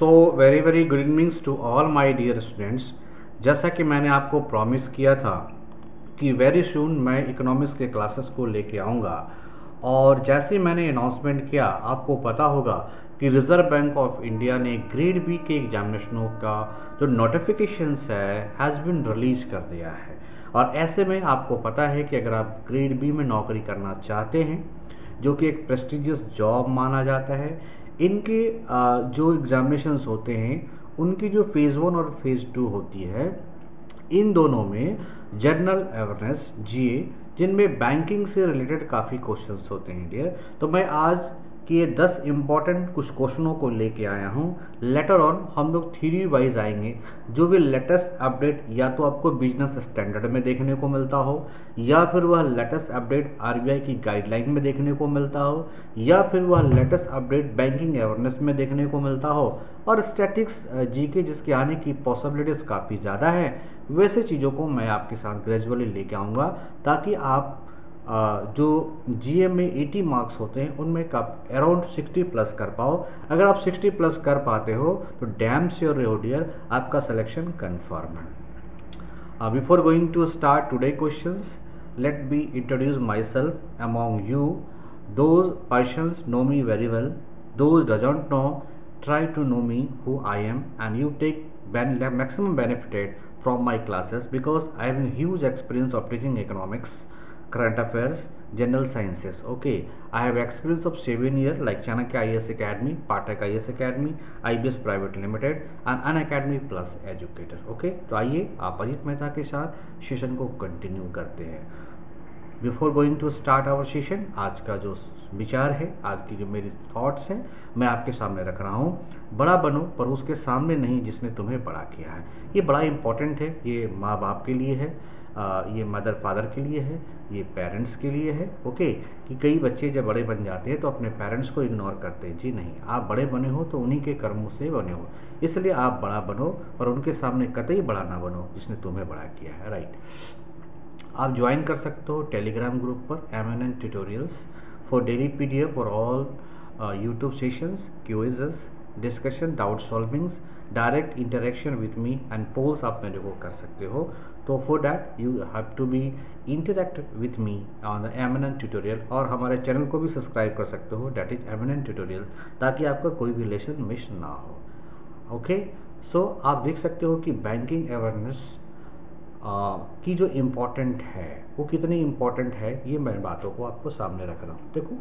So very very good evenings to all my dear students. जैसा कि मैंने आपको प्रॉमिस किया था कि वेरी सून मैं इकोनॉमिक्स के क्लासेस को लेके आऊँगा, और जैसे ही मैंने अनाउंसमेंट किया, आपको पता होगा कि रिज़र्व बैंक ऑफ इंडिया ने ग्रेड बी के एग्जामिनेशनों का जो नोटिफिकेशंस है हैज़ बिन रिलीज कर दिया है। और ऐसे में आपको पता है कि अगर आप ग्रेड बी में नौकरी करना चाहते हैं, जो कि एक प्रेस्टिजियस जॉब माना जाता है, इनके जो एग्जामिनेशंस होते हैं उनकी जो फेज़ 1 और फेज़ 2 होती है, इन दोनों में जनरल अवेयरनेस जीए, जिनमें बैंकिंग से रिलेटेड काफ़ी क्वेश्चंस होते हैं डियर। तो मैं आज कि ये 10 इम्पॉर्टेंट कुछ क्वेश्चनों को लेके आया हूँ। लेटर ऑन हम लोग थ्योरी वाइज आएंगे। जो भी लेटेस्ट अपडेट या तो आपको बिजनेस स्टैंडर्ड में देखने को मिलता हो, या फिर वह लेटेस्ट अपडेट आरबीआई की गाइडलाइन में देखने को मिलता हो, या फिर वह लेटेस्ट अपडेट बैंकिंग अवेयरनेस में देखने को मिलता हो, और स्टैटिक्स जीके जिसके आने की पॉसिबिलिटीज़ काफ़ी ज़्यादा है, वैसे चीज़ों को मैं आपके साथ ग्रेजुअली लेके आऊँगा, ताकि आप जो जीएम में 80 मार्क्स होते हैं उनमें आप अराउंड 60 प्लस कर पाओ। अगर आप 60 प्लस कर पाते हो तो डैम श्योर रहो डियर, आपका सिलेक्शन कन्फर्म है। Before going to start today questions, let me introduce myself among you. Those persons know me very well, those doesn't know try to know me who I am, and you take maximum benefited from my classes because I have a huge experience of teaching economics, current affairs, general sciences. Okay, I have experience of 7 years like Chanakya IAS Academy, Patak IAS Academy, IBS Private Limited and Unacademy Plus Educator. Okay, तो आइए आप अजीत मेहता के साथ session को continue करते हैं। Before going to start our session, आज का जो विचार है, आज की जो मेरी थॉट्स हैं, मैं आपके सामने रख रहा हूँ। बड़ा बनो पर उसके सामने नहीं जिसने तुम्हें बड़ा किया है। ये बड़ा इंपॉर्टेंट है। ये माँ बाप के लिए है, ये मदर फादर के लिए है, ये पेरेंट्स के लिए है। ओके, कि कई बच्चे जब बड़े बन जाते हैं तो अपने पेरेंट्स को इग्नोर करते हैं। जी नहीं, आप बड़े बने हो तो उन्हीं के कर्मों से बने हो, इसलिए आप बड़ा बनो और उनके सामने कतई बड़ा ना बनो जिसने तुम्हें बड़ा किया है। राइट, आप ज्वाइन कर सकते हो टेलीग्राम ग्रुप पर MNN tutorials for daily PDF for all YouTube sessions, quizzes, discussion, doubt solvings, direct interaction with me and polls आप मेरे को कर सकते हो। तो for that you have to be interact with me on the MNN tutorial, और हमारे channel को भी सब्सक्राइब कर सकते हो, डैट इज एमएनएन ट्यूटोरियल, ताकि आपका कोई भी लेसन मिस ना हो। ओके, सो आप देख सकते हो कि बैंकिंग अवेयरनेस की जो इम्पॉर्टेंट है वो कितनी इम्पॉर्टेंट है, ये मैं बातों को आपको सामने रख रहा हूँ। देखो,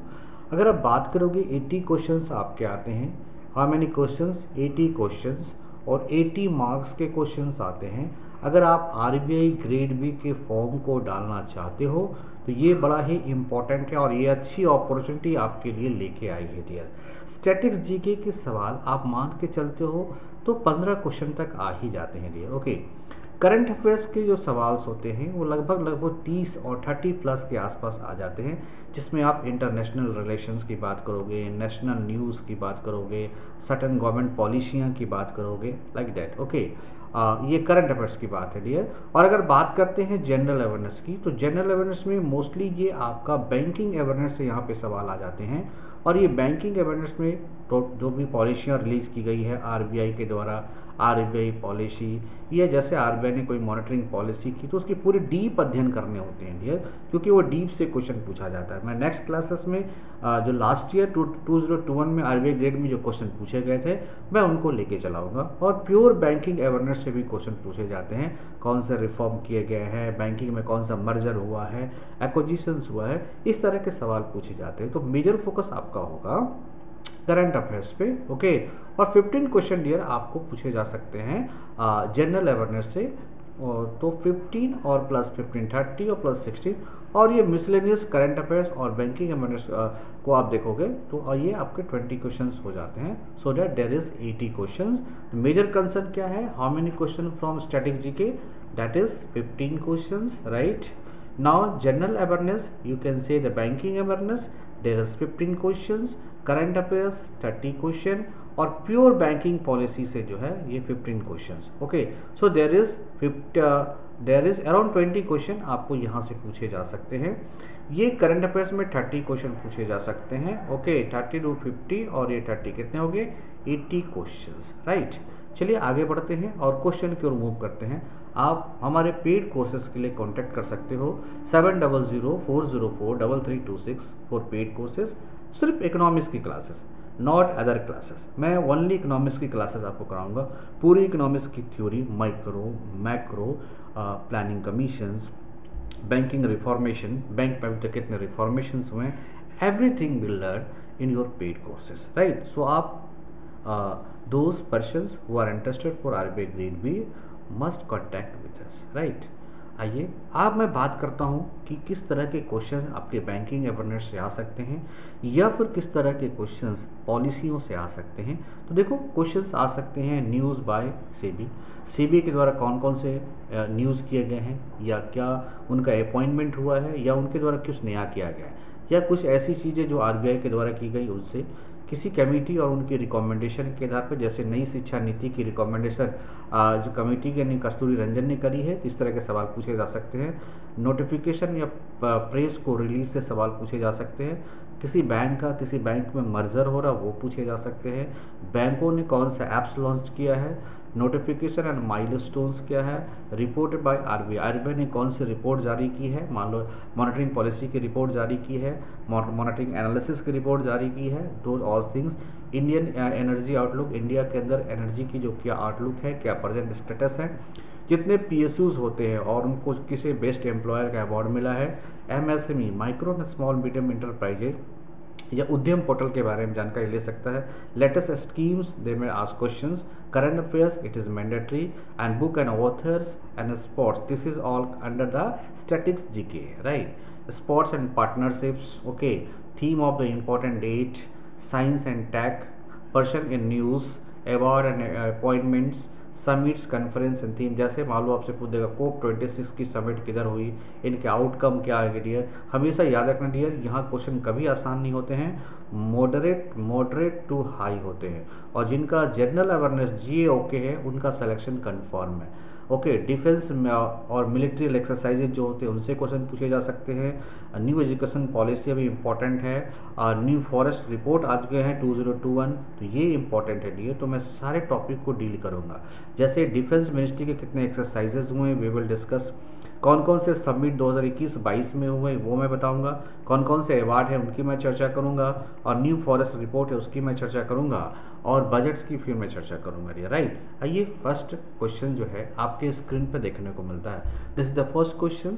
अगर आप बात करोगे 80 क्वेश्चंस आपके आते हैं। How many questions? 80 क्वेश्चंस, और 80 मार्क्स के क्वेश्चंस आते हैं। अगर आप आरबीआई ग्रेड बी के फॉर्म को डालना चाहते हो तो ये बड़ा ही इम्पॉर्टेंट है, और ये अच्छी अपॉर्चुनिटी आपके लिए लेके आई है डियर। स्टैटिक्स जीके के सवाल आप मान के चलते हो तो 15 क्वेश्चन तक आ ही जाते हैं डियर। ओके, करंट अफेयर्स के जो सवाल होते हैं वो लगभग 30 और 30 प्लस के आसपास आ जाते हैं, जिसमें आप इंटरनेशनल रिलेशंस की बात करोगे, नेशनल न्यूज़ की बात करोगे, सर्टेन गवर्नमेंट पॉलिसियाँ की बात करोगे, लाइक दैट। ओके, ये करंट अफेयर्स की बात है डियर। और अगर बात करते हैं जनरल अवेयरनेस की, तो जनरल अवेयरनेस में मोस्टली ये आपका बैंकिंग अवेयरनेस से यहाँ पे सवाल आ जाते हैं। और ये बैंकिंग अवेयरनेस में जो भी पॉलिसियाँ रिलीज़ की गई है आरबीआई के द्वारा, आरबीआई पॉलिसी, या जैसे आरबीआई ने कोई मॉनिटरिंग पॉलिसी की तो उसकी पूरी डीप अध्ययन करने होते हैं डियर, क्योंकि वो डीप से क्वेश्चन पूछा जाता है। मैं नेक्स्ट क्लासेस में जो लास्ट ईयर 2021 में आरबीआई ग्रेड में जो क्वेश्चन पूछे गए थे मैं उनको लेके चलाऊंगा। और प्योर बैंकिंग अवेयरनेस से भी क्वेश्चन पूछे जाते हैं, कौन से रिफॉर्म किए गए हैं, बैंकिंग में कौन सा मर्जर हुआ है, एक्विजिशंस हुआ है, इस तरह के सवाल पूछे जाते हैं। तो मेजर फोकस आपका होगा करंट अफेयर्स पे। ओके, और 15 क्वेश्चन डियर आपको पूछे जा सकते हैं जनरल अवेयरनेस से। तो 15 और प्लस 15 30 और प्लस 16, और ये मिसलेनियस करंट अफेयर्स और बैंकिंग अवेयरनेस को आप देखोगे तो ये आपके 20 क्वेश्चंस हो जाते हैं। So that there is 80 questions. Major concern क्या है? How many question from static GK? That is 15 questions, right. Now general awareness, you can say the banking awareness, there is 15 questions, current affairs 30 question, और pure banking policy से जो है ये 15 questions. Okay, so there is around 20 question आपको यहाँ से पूछे जा सकते हैं। ये करंट अफेयर्स में 30 क्वेश्चन पूछे जा सकते हैं। ओके, 30 to 50, और ये 30 कितने हो गए? 80 क्वेश्चंस, राइट। चलिए आगे बढ़ते हैं और क्वेश्चन की ओर मूव करते हैं। आप हमारे पेड कोर्सेज के लिए कांटेक्ट कर सकते हो 7004043326 फॉर पेड कोर्सेज, सिर्फ इकोनॉमिक्स की क्लासेस, नॉट अदर क्लासेस। मैं ओनली इकोनॉमिक्स की क्लासेस आपको कराऊंगा, पूरी इकोनॉमिक्स की theory, micro macro, planning commissions, banking reformation, bank में तो कितने रिफॉर्मेशंस हुए, everything will learn in your paid courses, right. So आप those persons who are interested for RBI grade B must contact with us, right। आइए अब मैं बात करता हूँ कि किस तरह के क्वेश्चन आपके बैंकिंग अवेयरनेस से आ सकते हैं या फिर किस तरह के क्वेश्चंस पॉलिसियों से आ सकते हैं। तो देखो क्वेश्चंस आ सकते हैं न्यूज़ बाय सेबी के द्वारा कौन कौन से न्यूज़ किए गए हैं, या क्या उनका अपॉइंटमेंट हुआ है, या उनके द्वारा कुछ नया किया गया है, या कुछ ऐसी चीज़ें जो RBI के द्वारा की गई उनसे, किसी कमेटी और उनकी रिकमेंडेशन के आधार पर, जैसे नई शिक्षा नीति की रिकमेंडेशन जो कमेटी के कस्तूरी रंजन ने करी है, इस तरह के सवाल पूछे जा सकते हैं। नोटिफिकेशन या प्रेस को रिलीज से सवाल पूछे जा सकते हैं। किसी बैंक में मर्जर हो रहा वो पूछे जा सकते हैं। बैंकों ने कौन सा ऐप्स लॉन्च किया है, नोटिफिकेशन एंड माइलस्टोन्स क्या है, रिपोर्ट बाय आरबीआई ने कौन सी रिपोर्ट जारी की है, मान लो मॉनिटरिंग पॉलिसी की रिपोर्ट जारी की है, मॉनिटरिंग एनालिसिस की रिपोर्ट जारी की है, दो all things. Indian energy outlook, India के अंदर एनर्जी की जो क्या आउटलुक है, क्या प्रेजेंट स्टेटस है, कितने PSUs होते हैं और उनको किसे बेस्ट एम्प्लॉयर का अवार्ड मिला है, MSME micro and small medium enterprises या उद्यम पोर्टल के बारे में जानकारी ले सकता है। Latest schemes they may ask questions, current affairs it is mandatory, and book and authors and sports, this is all under the statics GK, right. Sports and partnerships, okay, theme of the important date, science and tech, person in news, award and appointments, summits, conference and theme. जैसे मान लो आपसे पूछ देगा COP26 की summit किधर हुई, इनके outcome क्या है डियर। हमेशा याद रखना डियर, यहाँ क्वेश्चन कभी आसान नहीं होते हैं, मॉडरेट टू हाई होते हैं, और जिनका जनरल अवेयरनेस GA ओके है उनका सिलेक्शन कन्फर्म है, ओके। डिफेंस और मिलिट्री एक्सरसाइजेज जो होते हैं उनसे क्वेश्चन पूछे जा सकते हैं। न्यू एजुकेशन पॉलिसी अभी इंपॉर्टेंट है, और न्यू फॉरेस्ट रिपोर्ट आज गए हैं 2021, तो ये इंपॉर्टेंट है डियर। तो मैं सारे टॉपिक को डील करूँगा, जैसे डिफेंस मिनिस्ट्री के कितने एक्सरसाइजेज हुए वी विल डिस्कस, कौन कौन से समिट 2021-22 में हुए वो मैं बताऊंगा, कौन कौन से अवार्ड है उनकी मैं चर्चा करूंगा, और न्यू फॉरेस्ट रिपोर्ट है उसकी मैं चर्चा करूंगा, और बजट्स की फिर मैं चर्चा करूंगा, राइट। आइए फर्स्ट क्वेश्चन जो है आपके स्क्रीन पर देखने को मिलता है, this is the first question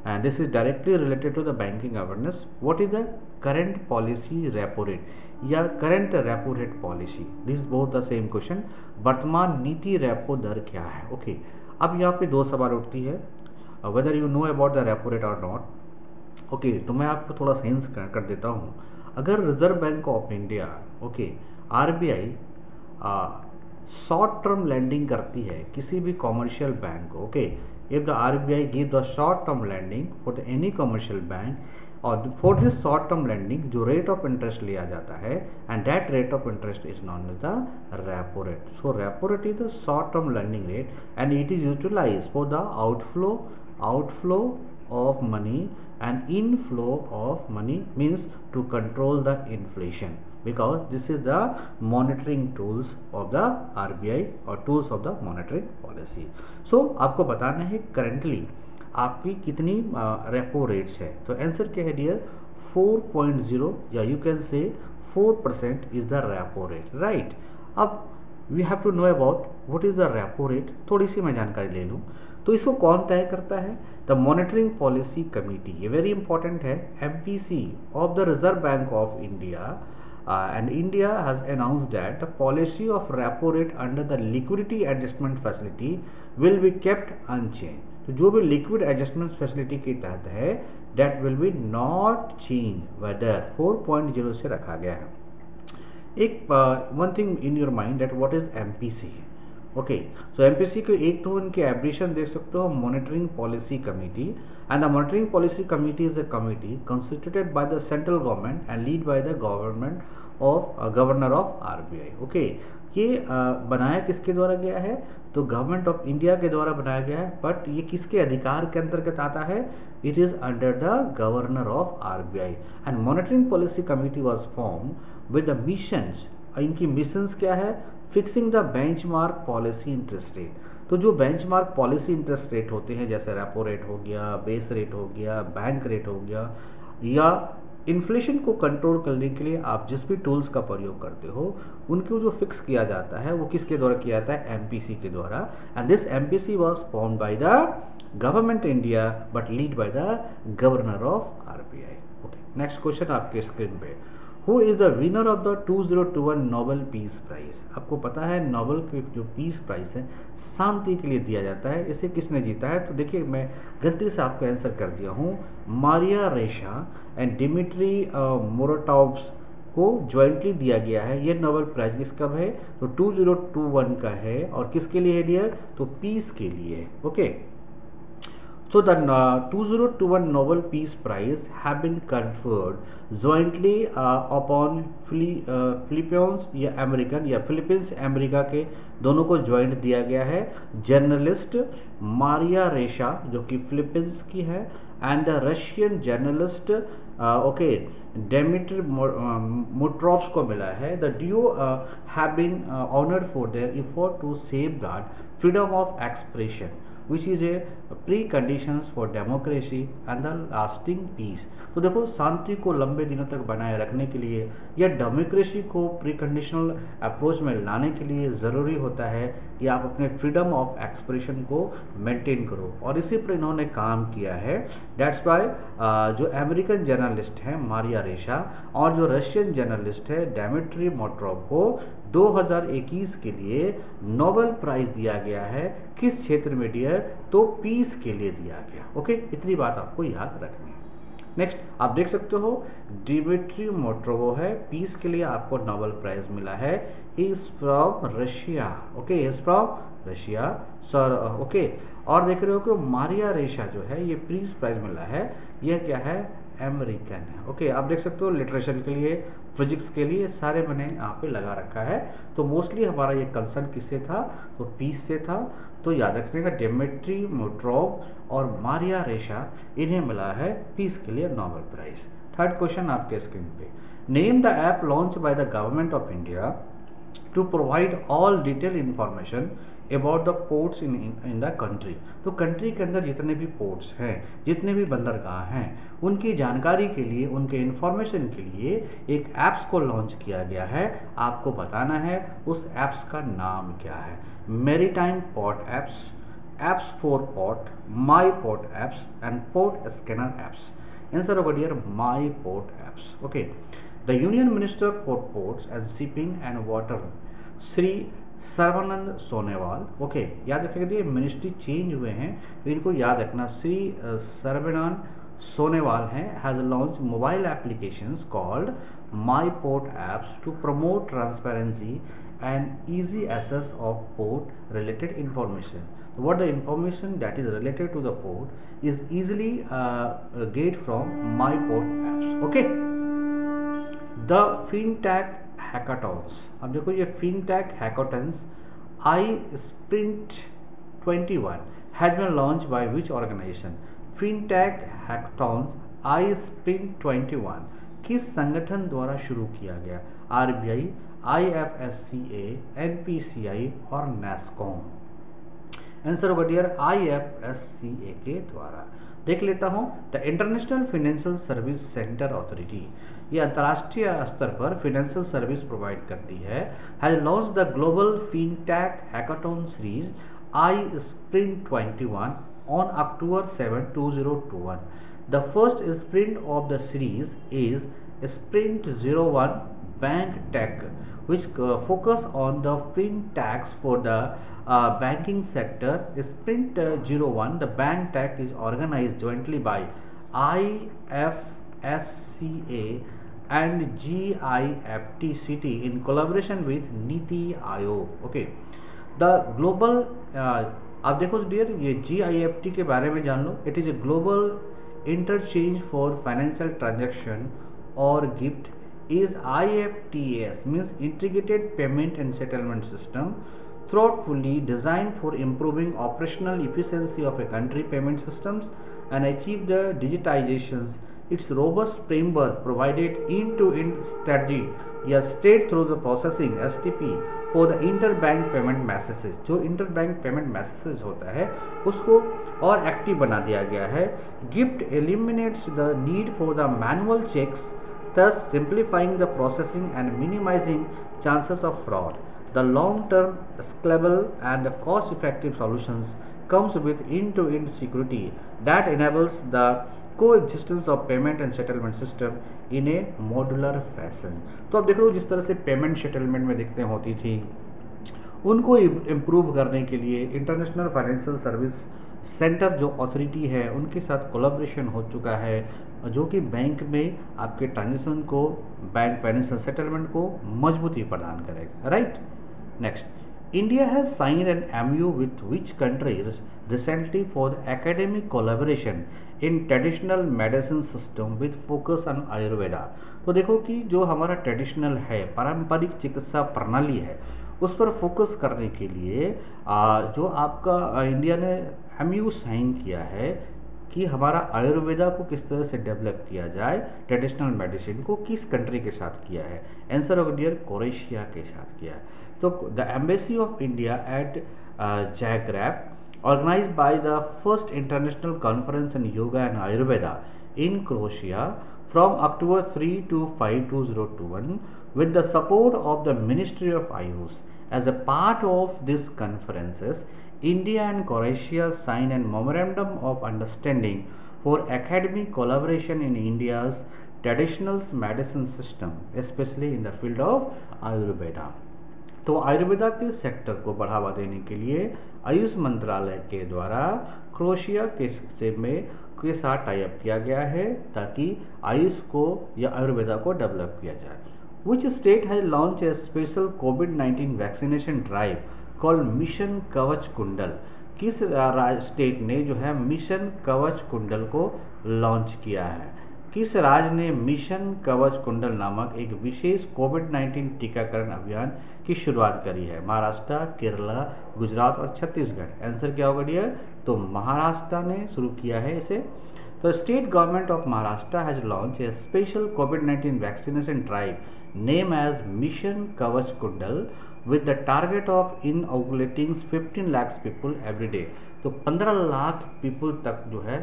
and this is directly related to the banking awareness. What is the current policy repo rate या current repo rate policy, this both the same question. वर्तमान नीति repo दर क्या है, okay. अब यहाँ पे दो सवाल उठती है, whether you know about the repo rate or not, okay. तो मैं आपको थोड़ा सा हिंस कर देता हूँ। अगर Reserve Bank of India, okay, RBI short term lending करती है किसी भी कॉमर्शियल बैंक को, okay, if the RBI give the short term lending for the any commercial bank, और for this short term lending जो रेट ऑफ इंटरेस्ट लिया जाता है, and that rate of interest is known as the repo rate. So repo rate is the short term lending rate and it is utilize for the outflow of money and inflow of money, means to control the inflation, because this is the monitoring tools of the RBI or tools of the monetary policy. So आपको बताना है currently आपकी कितनी repo rates है। तो answer क्या है dear, 4.0 या you can say 4% is the repo rate, right. अब we have to know about what is the repo rate, थोड़ी सी मैं जानकारी ले लूँ। तो इसको कौन तय करता है, द मॉनिटरिंग पॉलिसी कमेटी, ये वेरी इंपॉर्टेंट है, MPC of the Reserve Bank of India, and India has announced that the policy of repo rate under the liquidity adjustment facility will be kept unchange. तो जो भी liquid adjustment facility के तहत है that will be not change, whether 4.0 से रखा गया है। एक one thing in your mind that what is MPC, okay. So MPC को एक तो उनके एब्रिशन देख सकते हो, monitoring policy committee, and the monitoring policy committee is a committee constituted by the central government and lead by the governor of RBI, okay. ये बनाया किसके द्वारा गया है, तो गवर्नमेंट ऑफ इंडिया के द्वारा बनाया गया है, बट ये किसके अधिकार के अंतर्गत आता है, it is under the governor of RBI, and monitoring policy committee was form with the missions इनकी मिशंस क्या है? Fixing the benchmark policy interest rate. तो जो बेंचमार्क पॉलिसी इंटरेस्ट रेट होते हैं, जैसे रेपो रेट हो गया, बेस रेट हो गया, बैंक रेट हो गया, या इन्फ्लेशन को कंट्रोल करने के लिए आप जिस भी टूल्स का प्रयोग करते हो, उनको जो फिक्स किया जाता है वो किसके द्वारा किया जाता है? एमपीसी के द्वारा। And this MPC was formed by the government India but lead by the governor of RBI. Okay, next question आपके स्क्रीन पे, who is the winner of the 2021 Nobel peace prize? आपको पता है नोबेल के जो peace prize है शांति के लिए दिया जाता है, इसे किसने जीता है? तो देखिए मैं गलती से आपको आंसर कर दिया हूँ, मारिया रेशा एंड डिमिट्री मोराटोव्स को ज्वाइंटली दिया गया है। ये नोबेल प्राइज किस कब है? तो 2021 का है, और किसके लिए है डियर? तो पीस के लिए। Okay, so the 2021 Nobel Peace Prize have been conferred jointly upon Philippines या अमेरिकन या फिलीपींस अमेरिका के दोनों को ज्वाइंट दिया गया है। जर्नलिस्ट मारिया रेशा जो कि फिलीपींस की है, and Russian journalist okay Dmitry Muratov को मिला है। The duo have been honoured for their effort to safeguard freedom of expression which is a preconditions for democracy and the lasting peace। तो देखो शांति को लंबे दिनों तक बनाए रखने के लिए या डेमोक्रेसी को प्रीकंडीशनल अप्रोच में लाने के लिए ज़रूरी होता है कि आप अपने फ्रीडम ऑफ एक्सप्रेशन को मेंटेन करो, और इसी पर इन्होंने काम किया है। दैट्स वाई जो अमेरिकन जर्नलिस्ट हैं मारिया रेशा और जो रशियन जर्नलिस्ट है डेमिट्री मोट्रोव को 2021 के लिए नोबेल प्राइज दिया गया है। किस क्षेत्र में डियर? तो पीस के लिए दिया गया। ओके, इतनी बात आपको याद रखनी है। नेक्स्ट आप देख सकते हो डिमिट्री मोट्रोव है, पीस के लिए आपको नोबेल प्राइज मिला है। He is from Russia. Okay, is from Russia sir. Okay, और देख रहे हो कि मारिया रेशा जो है ये पीस प्राइज मिला है, यह क्या है? अमेरिकन है। ओके, आप देख सकते हो लिटरेचर के लिए, फिजिक्स के लिए सारे मैंने यहाँ पे लगा रखा है। तो मोस्टली हमारा ये कंसर्न किससे था? तो पीस से था। तो याद रखिएगा डिमिट्री मोट्रोव और मारिया रेशा इन्हें मिला है पीस के लिए नोबेल प्राइज। थर्ड क्वेश्चन आपके स्क्रीन पे, name the app launch by the government of India to provide all detail information about the ports in the country. तो कंट्री के अंदर जितने भी पोर्ट्स हैं, जितने भी बंदरगाह हैं, उनकी जानकारी के लिए, उनके इन्फॉर्मेशन के लिए एक ऐप्स को लॉन्च किया गया है। आपको बताना है उस ऐप्स का नाम क्या है। Maritime port apps, apps for port, my port apps and port scanner apps. Answer होगा dear my port apps. Okay, the union minister for ports and shipping and water Shri Sarbananda Sonowal. Okay, याद रखिएगा ये मिनिस्ट्री चेंज हुए हैं, तो इनको याद रखना। श्री सर्बानंद सोनोवाल हैं has launch mobile applications called my port apps to promote transparency and easy access of port related information. What the information that is related to the port is easily get from my port apps. Okay, the fintech hackathons। अब देखो ये fintech hackathons iSprint 21 has been launched by which organization? fintech hackathons iSprint 21 किस संगठन द्वारा शुरू किया गया? RBI, IFSCA, NPCI और NASSCOM। आंसर होगा डियर IFSCA के द्वारा। देख लेता हूँ, the international financial service centre authority, ये अंतर्राष्ट्रीय स्तर पर फाइनेंशियल सर्विस प्रोवाइड करती है, has launch the global fintech hackathon series iSprint 21 on October 7, 2021. The first sprint of the series is Sprint 01 Bank Tech, which focus on the fintechs for the banking sector. Sprint 01 the Bank Tech is organized jointly by IFSCA and GIFTCT in collaboration with Niti Aayog. Okay, the global आप देखो dear ये GIFT के बारे में जान लो। It is a global interchange for financial transaction और gift is IFTS means Integrated Payment and Settlement System, thoughtfully designed for improving operational efficiency of a country payment systems and achieve the digitizations Its robust framework provided end-to-end strategy या straight through the processing STP for the interbank payment messages. जो interbank payment messages होता है उसको और active बना दिया गया है. GIFT eliminates the need for the manual checks, thus simplifying the processing and minimizing chances of fraud. The long-term, scalable and cost-effective solutions comes with end-to-end security that enables the coexistence of payment and settlement system in a modular fashion. तो अब देख लो जिस तरह से payment settlement में दिक्कतें होती थी उनको इम्प्रूव करने के लिए इंटरनेशनल फाइनेंशियल सर्विस सेंटर जो अथॉरिटी है उनके साथ कोलैबोरेशन हो चुका है, जो कि बैंक में आपके ट्रांजेक्शन को, बैंक फाइनेंशियल सेटलमेंट को मजबूती प्रदान करेगा. Right. Next, India has signed an MOU with which countries recently for academic collaboration in traditional medicine system with focus on Ayurveda. तो देखो कि जो हमारा ट्रेडिशनल है, पारंपरिक चिकित्सा प्रणाली है, उस पर फोकस करने के लिए जो आपका इंडिया ने MOU साइन किया है कि हमारा आयुर्वेदा को किस तरह से डेवलप किया जाए, ट्रेडिशनल मेडिसिन को किस कंट्री के साथ किया है. आंसर ऑफ डियर क्रोएशिया के साथ किया है. तो the embassy of India at Zagreb organized by the first international conference in yoga and Ayurveda in Croatia from October 3 to 5 2021 with the support of the Ministry of Ayush. As a part of these conferences, India and Croatia signed a memorandum of understanding for academic collaboration in India's traditional medicine system, especially in the field of Ayurveda. तो आयुर्वेदा के sector को बढ़ावा देने के लिए आयुष मंत्रालय के द्वारा क्रोएशिया के साथ टाई अप किया गया है ताकि आयुष को या आयुर्वेदा को डेवलप किया जाए. Which state has launched a special COVID-19 vaccination drive called mission Kavach कुंडल? किस स्टेट ने जो है मिशन कवच कुंडल को लॉन्च किया है? किस राज्य ने मिशन कवच कुंडल नामक एक विशेष कोविड-19 टीकाकरण अभियान की शुरुआत करी है? महाराष्ट्र, केरला, गुजरात और छत्तीसगढ़. आंसर क्या होगा डियर? तो महाराष्ट्र ने शुरू किया है इसे. तो state government of Maharashtra has launch a special कोविड-19 vaccination drive name as mission Kavach Kundal with the target of inoculating 15 lakhs people every day. तो 15 लाख पीपल तक जो है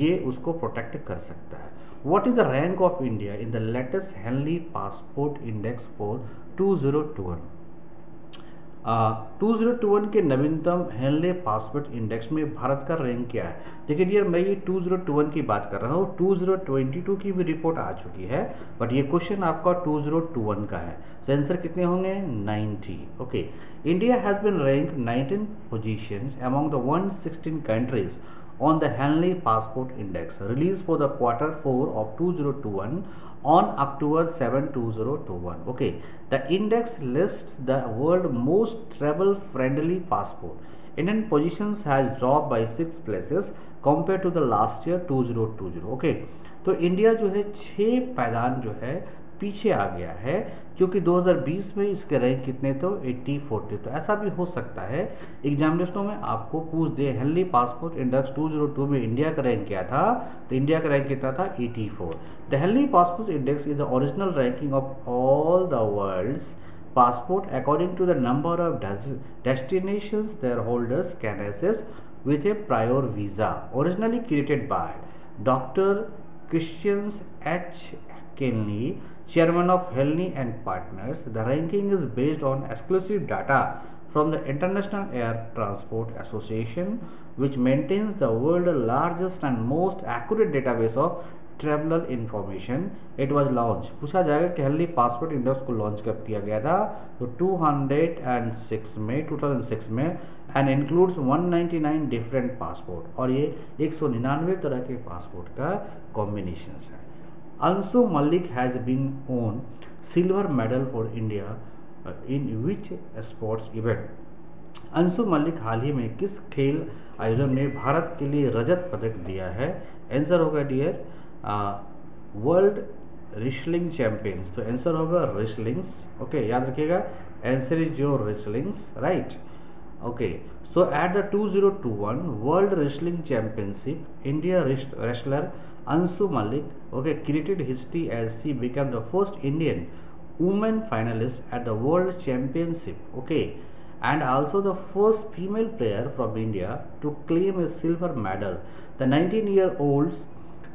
ये उसको प्रोटेक्ट कर सकता है. What is the rank of India in the latest Henley Passport Index for 2021? 2021 के नवीनतम हेनले पासपोर्ट इंडेक्स में भारत का रैंक क्या है? देखिए डियर, मैं ये 2021 की बात कर रहा हूँ. 2022 की भी रिपोर्ट आ चुकी है, बट ये क्वेश्चन आपका 2021 का है. तो आंसर कितने होंगे? 90. Okay. India has been rank 19 positions among the 116 countries on the Henley Passport Index released for the quarter 4 of 2021 on October 7, 2021. Okay, the index lists the world most travel-friendly passport. Indian positions has dropped by 6 places compared to the last year 2020. Okay, तो India जो है 6 पायदान जो है पीछे आ गया है, क्योंकि 2020 में इसके रैंक कितने तो 80-40. तो ऐसा भी हो सकता है एग्जामिनेशनों में आपको पूछ दे हेनली पासपोर्ट इंडेक्स 2002 में इंडिया का रैंक क्या था, तो इंडिया का रैंक कितना था? 84. The Henley passport index is the original ranking of all the world's passport according to the number of destinations their holders can access with a prior visa, originally created by Dr. Christian H. Kenley, chairman of Henley and Partners. The ranking is based on exclusive data from the International Air Transport Association, which maintains the world's largest and most accurate database of traveller information. It was launch. पूछा जाएगा कि Henley passport index को launch कब किया गया था, तो 2006 में एंड इंक्लूड्स 199 डिफरेंट पासपोर्ट, और ये 199 तरह के पासपोर्ट का कॉम्बिनेशन है. Anshu Malik has been won silver medal for India in which sports event? Anshu Malik हाल ही में किस खेल आयोजन में भारत के लिए रजत पदक दिया है? आंसर होगा डियर वर्ल्ड रेसलिंग चैंपियंस. तो आंसर होगा रेसलिंग्स. ओके, याद रखिएगा, answer is your wrestlings. Right. Okay, so at the 2021 world wrestling championship India wrestler Ansu Malik, okay, created history as she became the first Indian woman finalist at the World Championship, okay, and also the first female player from India to claim a silver medal. The 19-year-old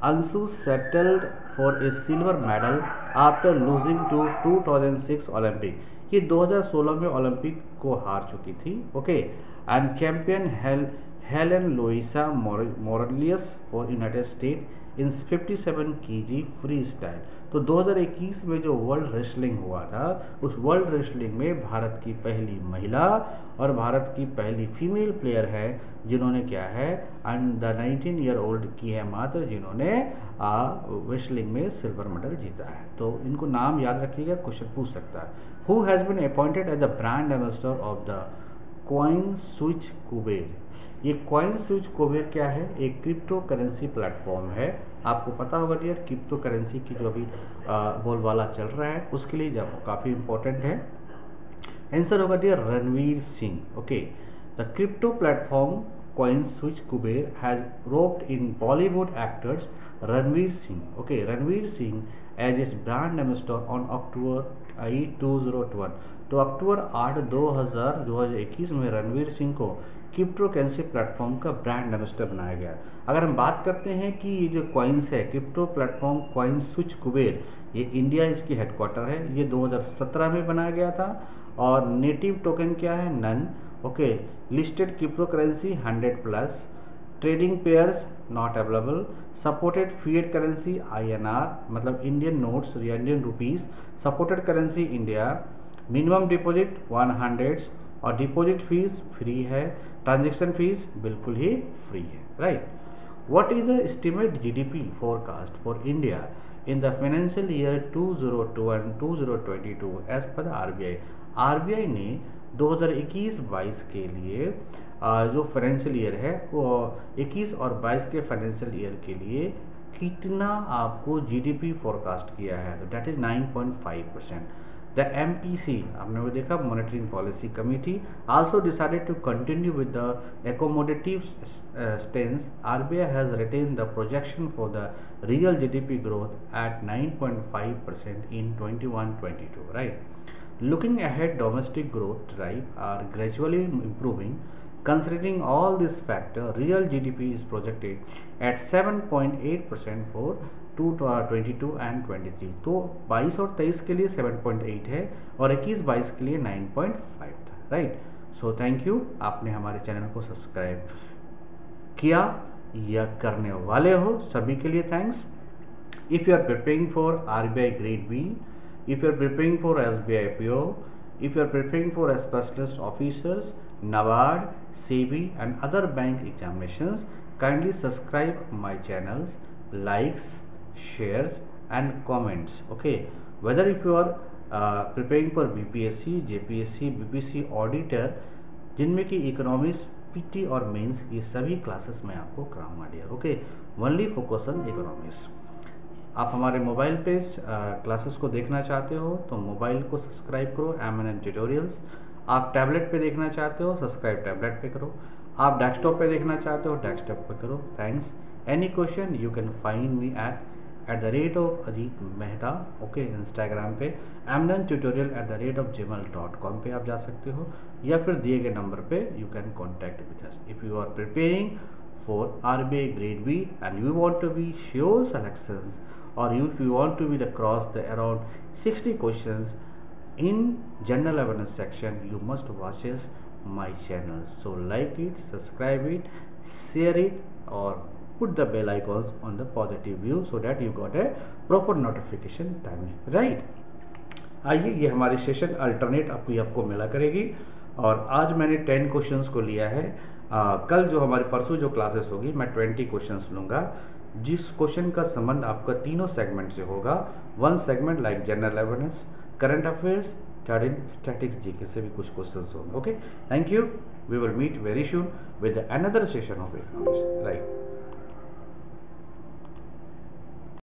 Ansu settled for a silver medal after losing to 2006 Olympic. ये 2016 में Olympic को हार चुकी थी, okay, and champion Helen Louisa Maroulis for United State in 57 kg freestyle. तो 2021 में जो world wrestling हुआ था, उस वर्ल्ड रेसलिंग में भारत की पहली महिला और भारत की पहली फीमेल प्लेयर है जिन्होंने क्या है, एंड द 19-year-old की है मात्र जिन्होंने रेसलिंग में सिल्वर मेडल जीता है। तो इनको नाम याद रखिएगा, क्वेश्चन पूछ सकता है। Who has been appointed as the brand ambassador of the coin switch Kuber. ये कॉइन स्विच कुबेर क्या है, एक क्रिप्टो करेंसी प्लेटफॉर्म है। आपको पता होगा डियर, क्रिप्टो करेंसी की जो अभी बोलबाला चल रहा है उसके लिए जब काफ़ी इंपॉर्टेंट है। आंसर होगा dear Ranveer Singh, okay. The crypto platform coin switch Kuber has roped in Bollywood actors Ranveer Singh, okay, Ranveer Singh as is brand ambassador on October 2021। तो अक्टूबर 8 2021 में रणवीर सिंह को क्रिप्टो करेंसी प्लेटफॉर्म का ब्रांड एम्बेसडर बनाया गया। अगर हम बात करते हैं कि ये जो कॉइन्स है, crypto platform coin switch Kuber, ये इंडिया इसकी हेडक्वार्टर है। ये 2017 में बनाया गया था और नेटिव टोकन क्या है, none, okay. Listed crypto currency 100+, trading pairs not available, supported fiat currency INR मतलब इंडियन नोट्स या Indian rupees, supported currency India, minimum deposit 100 और डिपॉजिट फीस फ्री है, ट्रांजैक्शन फीस बिल्कुल ही फ्री है, right. What is the estimate GDP forecast for India in the financial year 2021-2022 as per the RBI ने 2021-22 के लिए जो फाइनेंशियल ईयर है वो 21 और 22 के फाइनेंशियल ईयर के लिए कितना आपको GDP फोरकास्ट किया है, तो दैट इज 9.5%। द MPC आपने वो देखा, monetary policy committee also decided to continue with the accommodative stance. RBI has retain the projection for the real GDP growth at 9.5% in 21-22, right. Looking ahead, domestic growth drive are gradually improving. Considering all these factors, real GDP is projected at 7.8% for 2022 and 23। तो 22 और 23 के लिए 7.8 है और 21-22 के लिए 9.5 था, right. So thank you, आपने हमारे चैनल को सब्सक्राइब किया या करने वाले हो, सभी के लिए thanks. If you are preparing for RBI grade B, if you are preparing for SBI PO, if you are preparing for a specialist officers, NABARD, SEBI and other bank examinations, kindly subscribe my channels, likes, shares and comments, okay। Whether if you are preparing for BPSC, JPSC, BPC auditor, जिनमें कि economics, PT और mains, ये सभी classes मैं आपको कराऊंगा dear, okay. Only focus on economics. आप हमारे मोबाइल पे क्लासेस को देखना चाहते हो तो मोबाइल को सब्सक्राइब करो, MNN ट्यूटोरियल्स। आप टैबलेट पे देखना चाहते हो, सब्सक्राइब टैबलेट पे करो। आप डेस्कटॉप पे देखना चाहते हो, डेस्कटॉप पे करो। Thanks. Any question you can find me at @Ajit Mehta, okay. Instagram पे MNN ट्यूटोरियल @gmail.com पे आप जा सकते हो, या फिर दिए गए नंबर पे you can contact with us. If you are preparing for RBI grade B and you want to be sure selections, or if you want to be the cross the around 60 questions in general awareness section, you must watch my channel. So like it, subscribe it, share it or put the bell icons on the positive view so that you got a proper notification timing, right। आइए, ये हमारी session alternate आपको मिला करेगी और आज मैंने 10 questions को लिया है। कल जो हमारे परसों जो क्लासेस होगी मैं 20 क्वेश्चंस लूँगा, जिस क्वेश्चन का संबंध आपका तीनों सेगमेंट से होगा। One segment like general awareness, current affairs, third in statics GK से भी कुछ क्वेश्चंस होंगे, okay. Thank you, we will meet very soon with another session of economics, right.